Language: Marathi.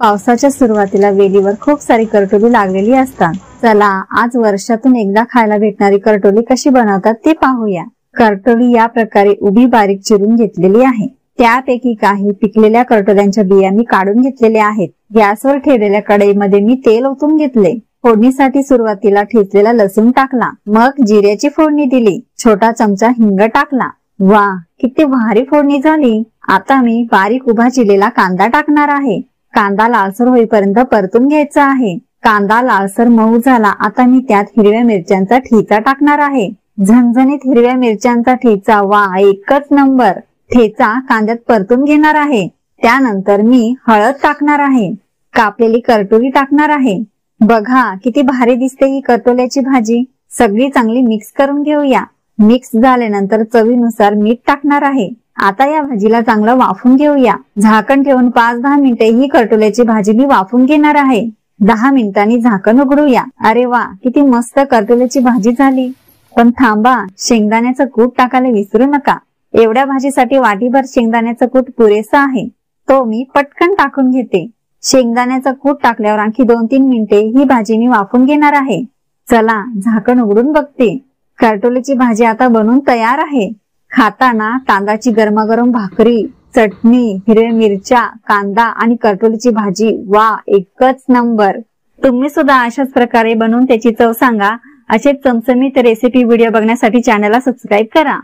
पावसाच्या सुरुवातीला वेलीवर खूप सारी करटोली लागलेली असतात। चला आज वर्षातून एकदा खायला भेटणारी करटोली कशी बनवतात ते पाहूया। करटोली या प्रकारे उभी बारीक चिरून घेतलेली आहे। त्यापैकी काही पिकलेल्या करटोल्यांच्या बिया मी काढून घेतलेल्या आहेत। गॅसवर ठेवलेल्या कढईमध्ये मी तेल ओतून घेतले। फोडणीसाठी सुरुवातीला ठेचलेला लसूण टाकला, मग जिऱ्याची फोडणी दिली, छोटा चमचा हिंग टाकला। वाह, किती भारी फोडणी झाली। आता मी बारीक उभा चिरलेला कांदा टाकणार आहे। कांदा लालसर होईपर्यंत परतून घ्यायचा आहे। कांदा लालसर मऊ झाला, आता मी त्यात हिरव्या मिरच्यांचा ठेचा टाकणार आहे। झणझणीत हिरव्या मिरच्यांचा ठेचा, वाह एकच नंबर। ठेचा कांद्यात परतून घेणार आहे। त्यानंतर मी हळद टाकणार आहे, कापलेली करटोली टाकणार आहे। बघा किती भारी दिसते ही करटोल्याची भाजी। सगळी चांगली मिक्स करून घेऊया। मिक्स झाल्यानंतर चवीनुसार मीठ टाकणार आहे। आता या भाजीला चांगलं वाफून घेऊया। झाकण ठेवून 5-10 मिनिटे ही करटोल्याची भाजी मी वाफून घेणार आहे। 10 मिनिटांनी झाकण उघडूया। अरे वा, किती मस्त करटोल्याची भाजी झाली। पण थांबा, शेंगदाण्याचं कूट टाकायला विसरू नका। एवढ्या भाजीसाठी वाटीभर शेंगदाण्याचं कूट पुरेसा आहे, तो मी पटकन टाकून घेते। शेंगदाण्याचं कूट टाकल्यावर आणखी 2-3 मिनिटे ही भाजी मी वाफून घेणार आहे। चला झाकण उघडून बघते। करटोलीची भाजी आता बनून तयार आहे। खाताना तांदळाची गरमागरम भाकरी, चटणी, हिरव्या मिरच्या, कांदा आणि करटोलीची भाजी, वा एकच नंबर। तुम्ही सुद्धा अशाच प्रकारे बनवून त्याची चव सांगा। असेच चमचमीत रेसिपी व्हिडिओ बघण्यासाठी चॅनलला सबस्क्राईब करा।